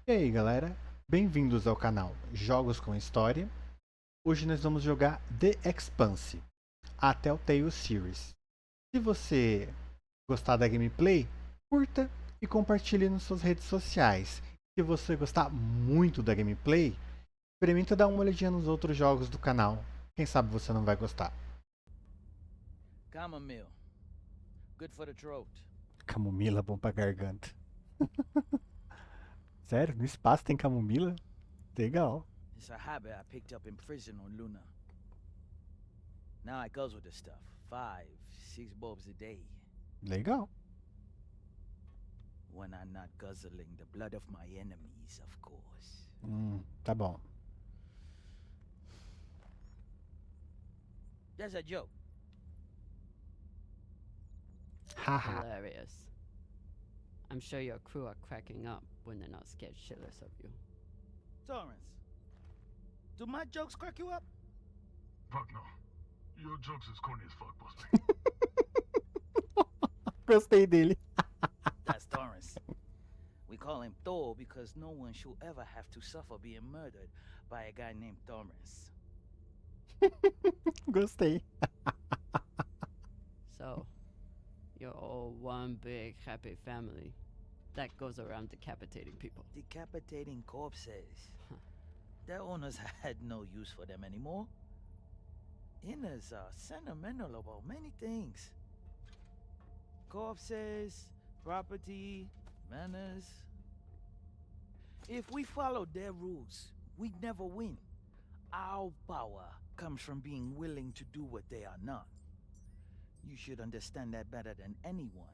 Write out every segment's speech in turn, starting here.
E aí galera, bem-vindos ao canal Jogos com História. Hoje nós vamos jogar The Expanse A Telltale Series. Se você gostar da gameplay, curta e compartilhe nas suas redes sociais. Se você gostar muito da gameplay, experimenta dar uma olhadinha nos outros jogos do canal. Quem sabe você não vai gostar. Chamomile. Good for the throat. Camomila bom pra garganta. Sério? No espaço tem camomila? Legal. It's a habit I picked up in prison on Luna. Now I goes with the stuff. 5, 6 bulbs a day. Legal. When I'm not guzzling the blood of my enemies, of course. Tá bom. That's a joke. Haha. Hilarious. I'm sure your crew are cracking up when they're not scared shitless of you. Torrance, do my jokes crack you up? Fuck no. Your jokes is corny as fuck, boss man. Gostei dele. That's Torrance. We call him Thor because no one should ever have to suffer being murdered by a guy named Torrance. Gostei. So, you're all one big happy family that goes around decapitating people. Decapitating corpses. Their owners had no use for them anymore. Inners are sentimental about many things. Corpses, property, manners. If we followed their rules, we'd never win. Our power comes from being willing to do what they are not. You should understand that better than anyone.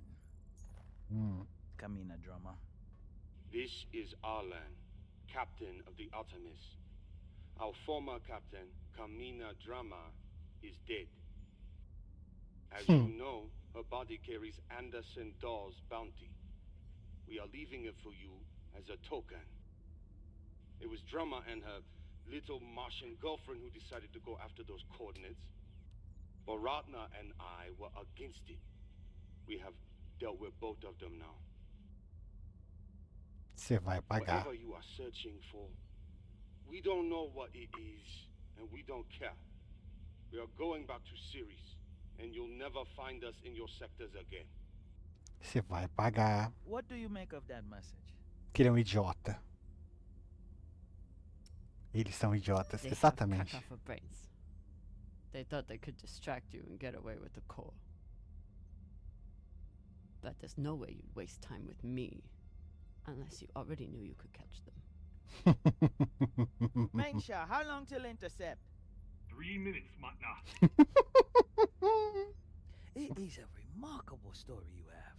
Camina Drummer. This is Arlan, captain of the Artemis. Our former captain, Camina Drummer, is dead. As you know, her body carries Anderson Dawes' bounty. We are leaving it for you as a token. It was Drummer and her little Martian girlfriend who decided to go after those coordinates. But Ratna and I were against it. We have dealt with both of them now. Você vai pagar. Whatever you are searching for, we don't know what it is, and we don't care. We are going back to Ceres, and you'll never find us in your sectors again. Você vai pagar. What do you make of that message? Que ele é um idiota. Eles são idiotas, They have exatamente. cut off her brains. They thought they could distract you and get away with the core. But there's no way you'd waste time with me unless you already knew you could catch them. Mensha, how long till intercept? 3 minutes, Matna. It is a remarkable story you have.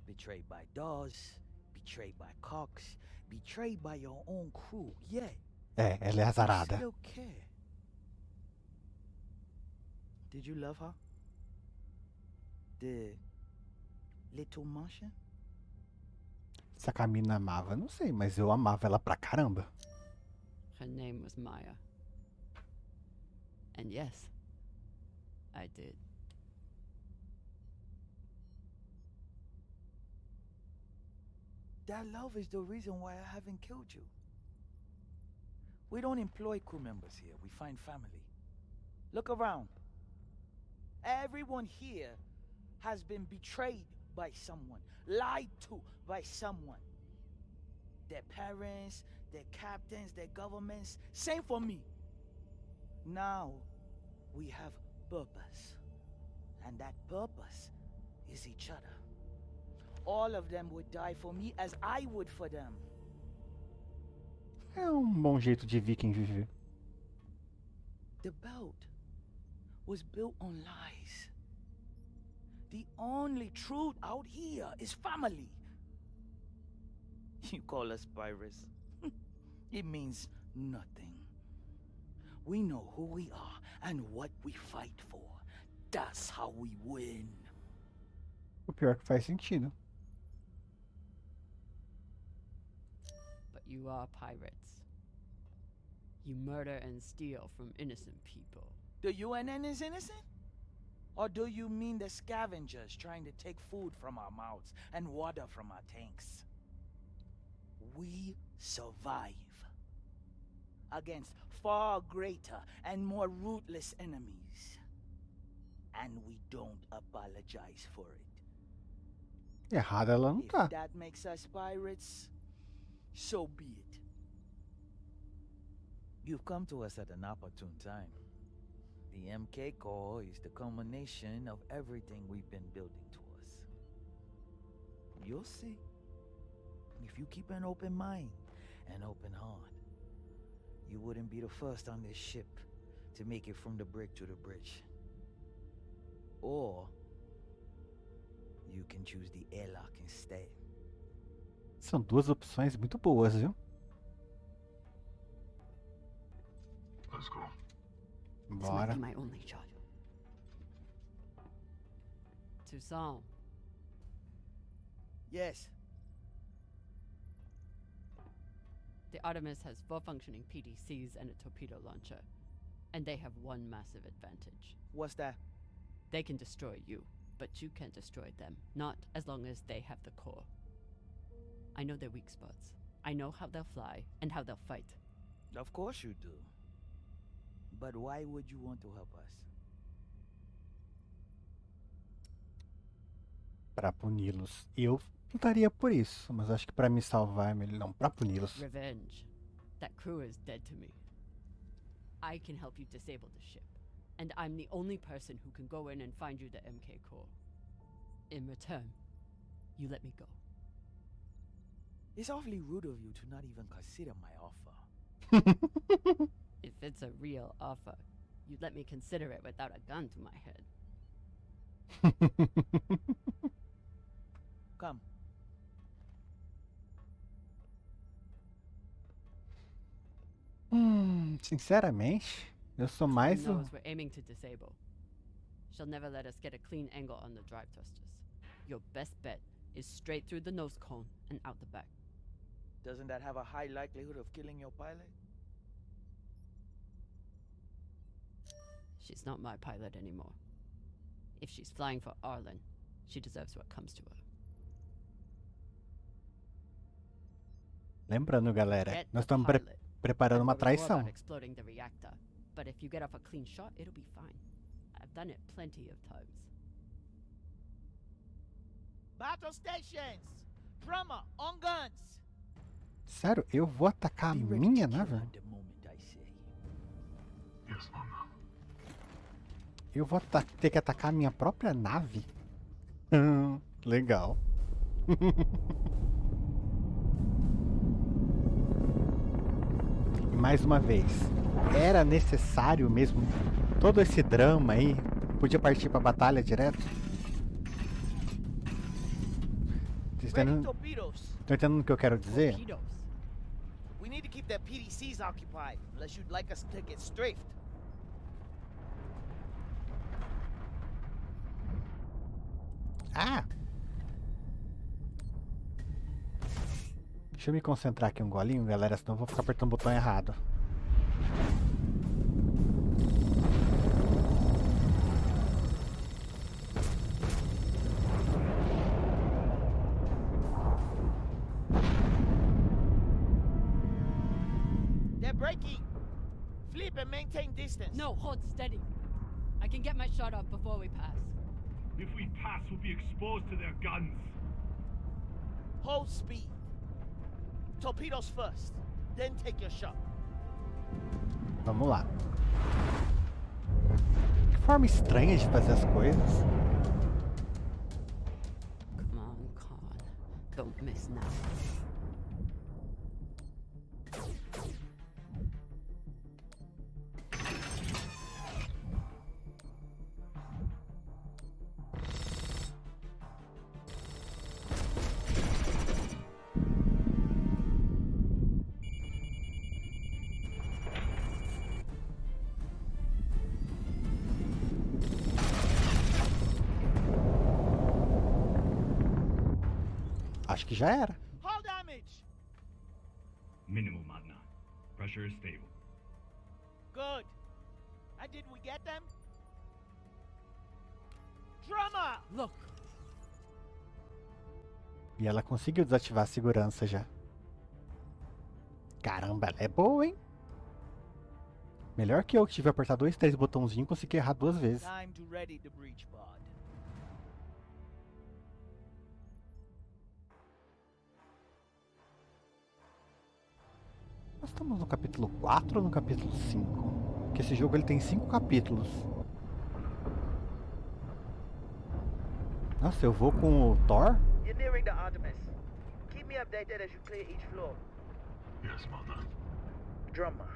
Betrayed by Dawes, betrayed by Cox, betrayed by your own crew, yet É, ela é you azarada. still care. Did you love her? The little Martian? Se a Camina amava, não sei, mas eu amava ela pra caramba. Her name was Maya. And yes, I did. That love is the reason why I haven't killed you. We don't employ crew members here, we find family. Look around. Everyone here has been betrayed by someone, lied to by someone. Their parents, their captains, their governments, same for me. Now, we have purpose. And that purpose is each other. All of them would die for me as I would for them. É um bom jeito de viking viver. The belt was built on lies. The only truth out here is family. You call us pirates. It means nothing. We know who we are and what we fight for. That's how we win. O pior que faz sentido. But you are pirates. You murder and steal from innocent people. The UNN is innocent? Or do you mean the scavengers trying to take food from our mouths and water from our tanks? we survive against far greater and more ruthless enemies. And we don't apologize for it. Errada ela não If tá. that makes us pirates, so be it. You've come to us at an opportune time. The MK Corps is the culmination of everything we've been building towards. You'll see. If you keep an open mind and open heart, you wouldn't be the first on this ship to make it from the brig to the bridge. Or you can choose the airlock instead. São duas opções muito boas, viu? Let's go. This might Bora. be my only shot. Toussaint, Yes. the Artemis has 4 functioning PDCs and a torpedo launcher. And they have one massive advantage. What's that? They can destroy you, but you can't destroy them. Not as long as they have the core. I know their weak spots. I know how they'll fly and how they'll fight. Of course you do. But why would you want to help us? Pra puni-los. Eu lutaria por isso, mas acho que pra me salvar é melhor não. Pra puni-los. Revenge. That crew is dead to me. I can help you disable the ship. And I'm the only person who can go in and find you the MK core. In return, you let me go. It's awfully rude of you to not even consider my offer. If it's a real offer, you'd let me consider it without a gun to my head. Come. Sinceramente, eu sou mais o... knows we're aiming to disable. She'll never let us get a clean angle on the drive thrusters. Your best bet is straight through the nose cone and out the back. Doesn't that have a high likelihood of killing your pilot? She's not my pilot anymore. If she's flying for Arlen, she deserves what comes to her. Lembrando, galera, Get nós the estamos pilot. preparando uma I'd worry more traição. about exploding the reactor, but if you get off a clean shot, it'll be fine. I've done it plenty of times. Battle stations! Drummer, on guns! Sério, eu vou atacar a Be ready minha to kill nave? at the moment, I say. Yes, Mama. Eu vou ter que atacar a minha própria nave? Legal. E mais uma vez, era necessário mesmo todo esse drama aí? Podia partir pra batalha direto? Vocês Ready estão torpedoes! entendendo o que eu quero dizer? Torpedoes. We need to keep their PDCs occupied, unless you'd like us to get strafed. Ah! Deixa eu me concentrar aqui um golinho, galera, senão eu vou ficar apertando o botão errado. They're breaking! Flip and maintain distance. No, hold steady. I can get my shot off before we pass. If we pass, we'll be exposed to their guns. Hold speed. Torpedoes first, then take your shot. Vamos lá. Que forma estranha de fazer as coisas. Come on, Khan. Don't miss now. Acho que já era. Hull damage! Minimal, Magna. Pressure is stable. Good. And did we get them? Drummer! Look, E ela conseguiu desativar a segurança já. Caramba, ela é boa, hein? Melhor que eu, que tive que apertar 2, 3 botãozinhos e consegui errar 2 vezes. Time to ready the breach pod. Nós estamos no capítulo 4 ou no capítulo 5? Porque esse jogo ele tem 5 capítulos. Nossa, eu vou com o Thor? You're nearing the Artemis. Keep me updated as you clear each floor. Yes, Mother. Drummer,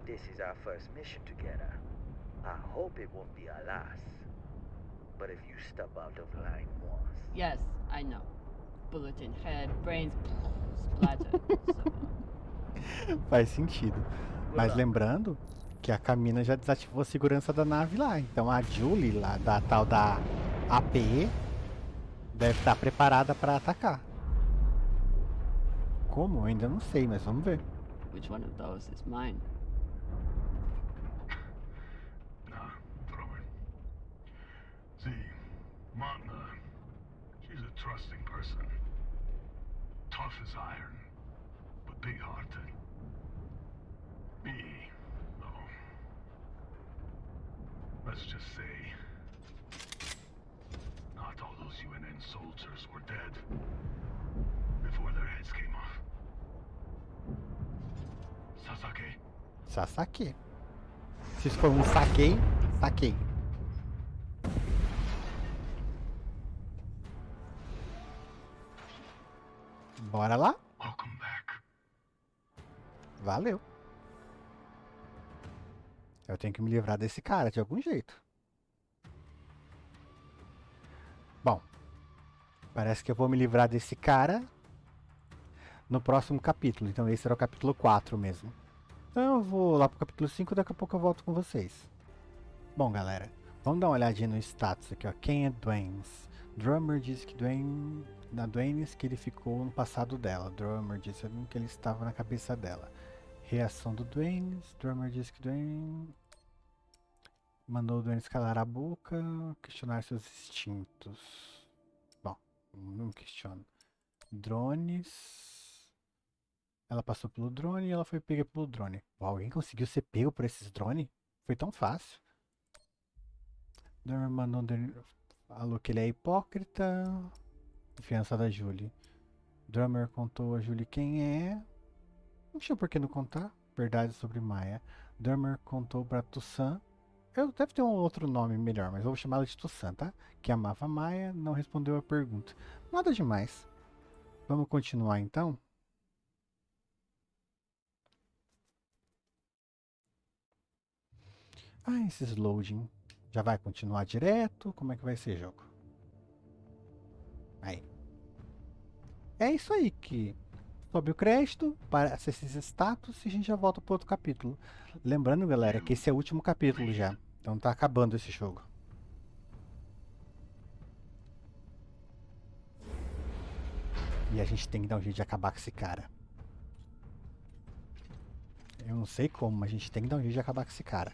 this is our first mission together. I hope it won't be our last. But if you step out of line once... Yes, I know. Bullet in head, brains splatter, so on. Faz sentido. Mas lembrando que a Camina já desativou a segurança da nave lá. Então a Julie lá, da tal da APE, deve estar preparada para atacar. Como? Eu ainda não sei, mas vamos ver. Which one of those is mine? Nah, throw it. See, Martha, she's a trusting person. Tough as iron, but big-hearted. Me, though. Let's just say, not all those UNN soldiers were dead before their heads came off. Sasaki, Sasaki. Se isso for um saquei, saquei. Bora lá? welcome back. Valeu. Eu tenho que me livrar desse cara de algum jeito. Bom, parece que eu vou me livrar desse cara no próximo capítulo. Então esse era o capítulo 4 mesmo. Então eu vou lá pro capítulo 5 e daqui a pouco eu volto com vocês. Bom, galera, vamos dar uma olhadinha no status aqui, ó. Quem é Dwaynes? Drummer disse que Dwaynes que ele ficou no passado dela. Drummer disse que ele estava na cabeça dela. Reação do Dwaynes. Drummer disse que Dwayne mandou o Dwaynes calar a boca, questionar seus instintos. Bom, não questiono. Drones. Ela passou pelo drone e ela foi pega pelo drone. Uau, alguém conseguiu ser pego por esses drones? Foi tão fácil. Drummer mandou falou que ele é hipócrita. Confiança da Julie. Drummer contou a Julie quem é. Não tinha por que não contar. Verdade sobre Maia. Drummer contou pra Tussan. Eu deve ter um outro nome melhor, mas eu vou chamá-la de Tussan, tá? Que amava Maia, não respondeu a pergunta. Nada demais. Vamos continuar então? Ah, esses loading. Já vai continuar direto? Como é que vai ser, jogo? Aí. É isso aí que sobe o crédito, aparece esses status e a gente já volta para outro capítulo. Lembrando, galera, que esse é o último capítulo já. Então tá acabando esse jogo. E a gente tem que dar um jeito de acabar com esse cara. Eu não sei como, mas a gente tem que dar um jeito de acabar com esse cara.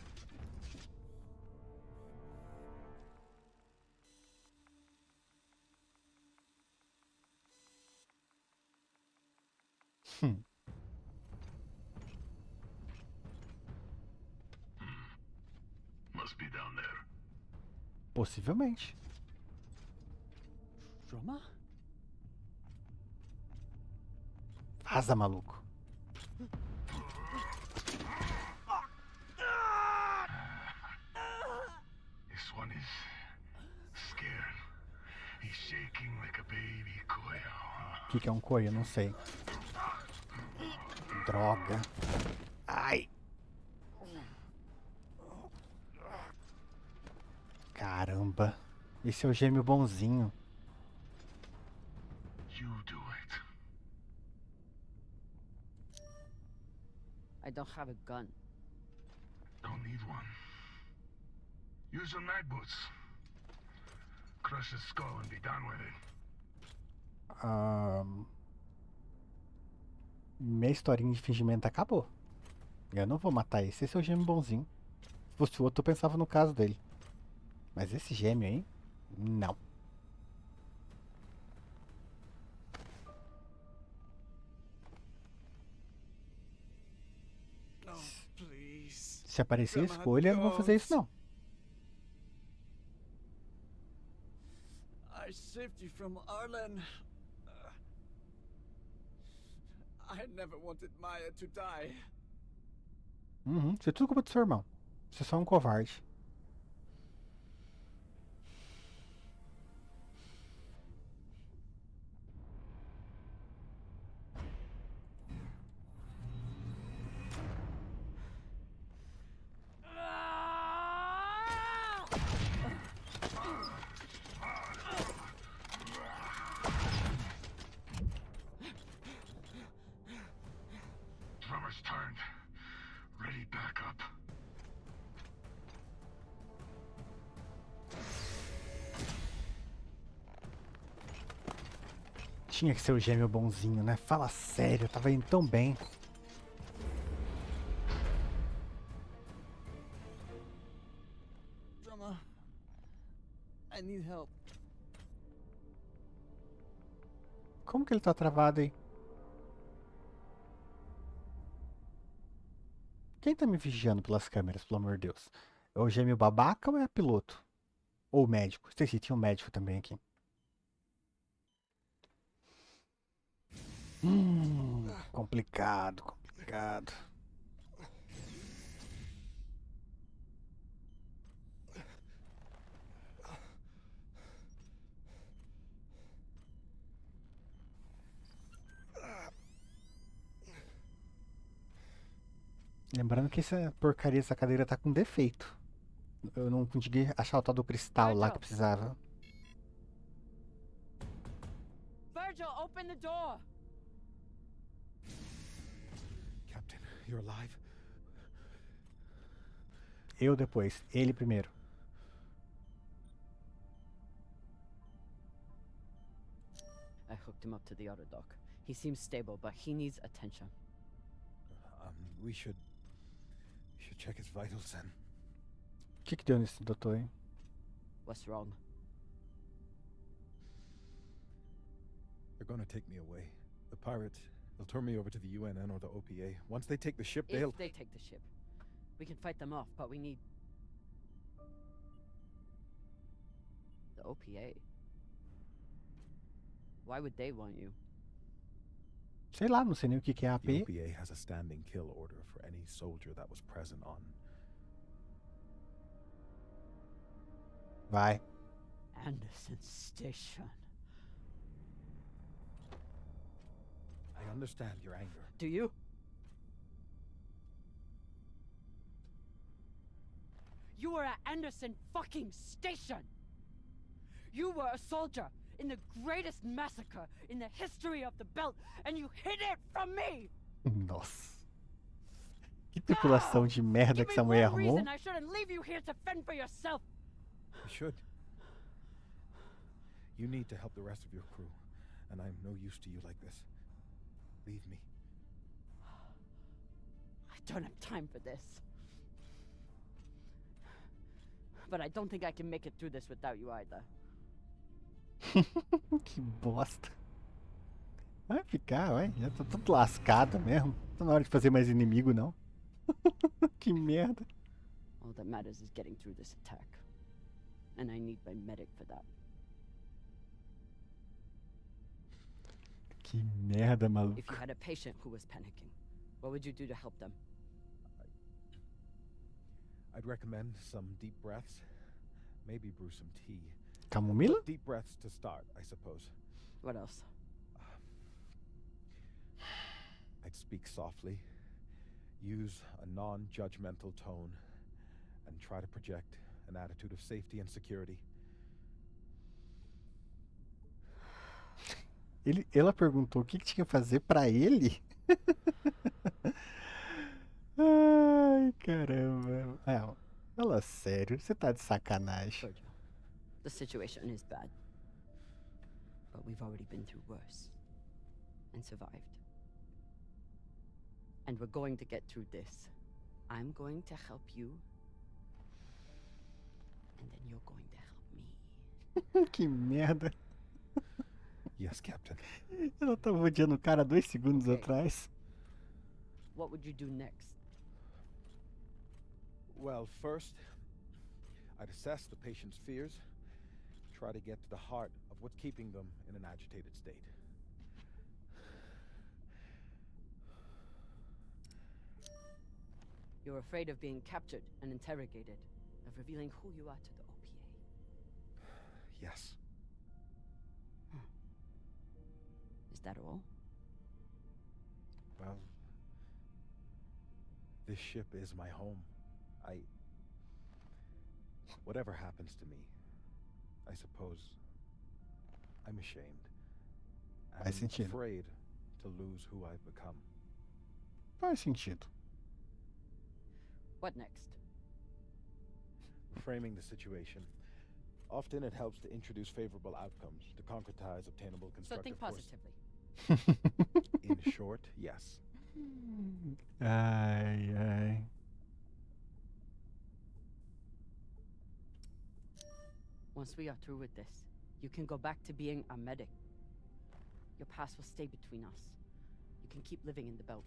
Must be down there. Possivelmente. Drummer? Vaza, maluco. This one is scared. He's shaking like a baby coil. O que é um coio? Eu não sei. Droga. Ai. Caramba. Esse é o gêmeo bonzinho. You do it. I don't have a gun. Don't need one. Use your night boots. Crush his skull and be done with it. Minha historinha de fingimento acabou. Eu não vou matar esse. Esse é o gêmeo bonzinho. Se fosse o outro, eu pensava no caso dele. Mas esse gêmeo aí, não. No, please. Se aparecer a Drummer, escolha, eu não vou fazer isso não. I saved you from Arlen. I never wanted Maya to die. Isso é tudo culpa do seu irmão. Você é só um covarde. Drummer's turned. Ready backup. Tinha que ser o gêmeo bonzinho, né? Fala sério, tava indo tão bem. Drummer, I need help. Como que ele tá travado aí? Quem tá me vigiando pelas câmeras, pelo amor de Deus? É o gêmeo babaca ou é piloto? Ou o médico? Esqueci, tinha um médico também aqui. Complicado, complicado. Lembrando que essa porcaria dessa cadeira tá com defeito. Eu não consegui achar o tal do cristal lá que eu precisava. Virgil, open the door! Captain, you're alive? Eu depois, ele primeiro. I hooked him up to the other dock. He seems stable, but he needs attention. We should check his vitals then. O que deu nesse doutor, hein? What's wrong? They're gonna take me away. The pirates, they'll turn me over to the UNN or the OPA. Once they take the ship, If they'll... they take the ship, we can fight them off, but we need... The OPA? Why would they want you? Sei lá, não sei nem o que é AP. The OPA has a standing kill order for any soldier that was present on... Vai. Anderson Station. I understand your anger. Do you? You were at Anderson fucking Station! You were a soldier in the greatest massacre in the history of the belt, and you hid it from me! Nossa. Que tripulação de merda que essa mulher arrumou. Reason I shouldn't leave you here to fend for yourself. You should. You need to help the rest of your crew, and I'm no use to you like this. Leave me. I don't have time for this. But I don't think I can make it through this without you either. Que bosta. Vai ficar, vai. Já tô tudo lascado mesmo. Tá na hora de fazer mais inimigo, não. Que merda. All that matters is getting through this attack. And I need my medic for that. Que merda, maluco. If you had a patient who was panicking, what would you do to help them? I'd recommend some deep breaths. Maybe brew some tea. Camomila? Deep breaths to start, I suppose. What else? I'd speak softly, use a non-judgmental tone, and try to project an attitude of safety and security. Ela perguntou o que tinha que fazer pra ele? Ai, caramba. Fala sério, você tá de sacanagem. Virgil, the situation is bad. But we've already been through worse. And survived. And we're going to get through this. I'm going to help you. And then you're going to help me. Que merda. Yes, Captain. Ela tava odiando o cara 2 segundos Okay. atrás. What would you do next? Well, first, I'd assess the patient's fears, try to get to the heart of what's keeping them in an agitated state. You're afraid of being captured and interrogated, of revealing who you are to the OPA. Yes. Is that all? Well, this ship is my home. Whatever happens to me, I suppose I'm ashamed. Faz I'm sentido. afraid to lose who I've become. Faz sentido. What next? Framing the situation. Often it helps to introduce favorable outcomes, to concretize obtainable So constructive think positively. In short, yes. Ai, ai. Once we are through with this, you can go back to being a medic. Your past will stay between us. You can keep living in the belt.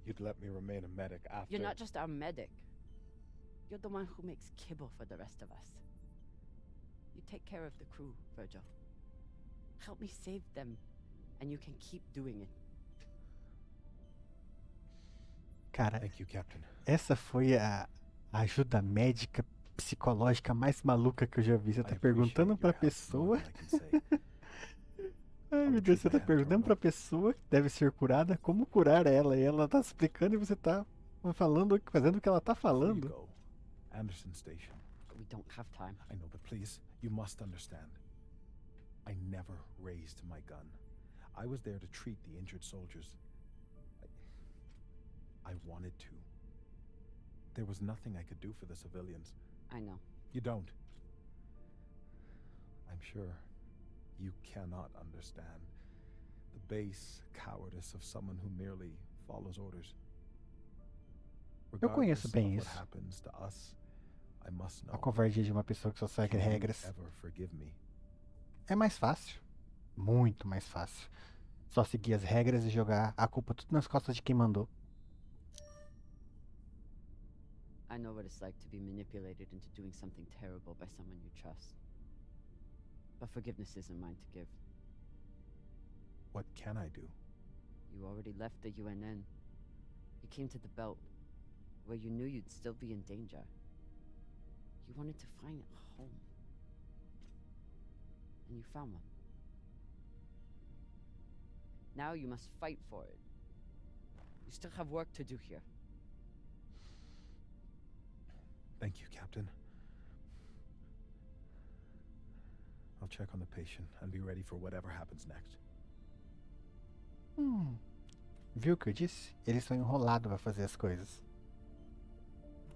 You'd let me remain a medic after... You're not just our medic. You're the one who makes kibble for the rest of us. You take care of the crew, Virgil. Help me save them, and you can keep doing it. Cara, Thank you, Captain. essa foi a ajuda médica psicológica mais maluca que eu já vi. Você I tá appreciate perguntando your pra help more pessoa. than I can say. Ai, meu Deus, você tá perguntando pra pessoa que deve ser curada como curar ela. E ela tá explicando e você tá falando, fazendo o que ela tá Before you falando. go, Anderson Station. But we don't have time. I know, but please, you must understand. I never raised my gun. I was there to treat the injured soldiers. I wanted to. There was nothing I could do for the civilians. I know. You don't. I'm sure you cannot understand the base cowardice of someone who merely follows orders. Eu conheço Regardless bem of what isso. happens to us, I must A know. covardia de uma pessoa que só segue Can you regras. ever forgive me? É mais fácil. Muito mais fácil. Só seguir as regras e jogar a culpa tudo nas costas de quem mandou. I know what it's like to be manipulated into doing something terrible by someone you trust. But forgiveness isn't mine to give. What can I do? You already left the UNN. You came to the belt, where you knew you'd still be in danger. You wanted to find a home. And you found one. Now you must fight for it. You still have work to do here. Thank you, Captain. I'll check on the patient and be ready for whatever happens next. Viu o que eu disse? Eles são enrolados pra fazer as coisas.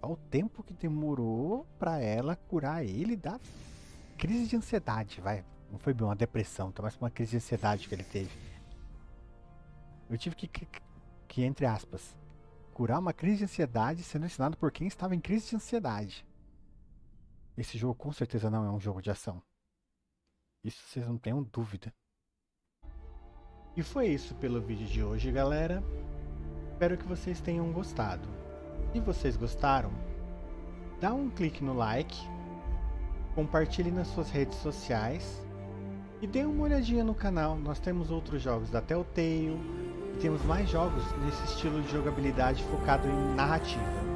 Olha o tempo que demorou pra ela curar ele da crise de ansiedade, vai. Não foi bem uma depressão, tá mais pra uma crise de ansiedade que ele teve. Eu tive que, entre aspas, curar uma crise de ansiedade sendo ensinado por quem estava em crise de ansiedade. Esse jogo com certeza não é um jogo de ação. Isso vocês não tenham dúvida. E foi isso pelo vídeo de hoje, galera. Espero que vocês tenham gostado. Se vocês gostaram, dá um clique no like, compartilhe nas suas redes sociais e dê uma olhadinha no canal. Nós temos outros jogos da Telltale e temos mais jogos nesse estilo de jogabilidade focado em narrativa.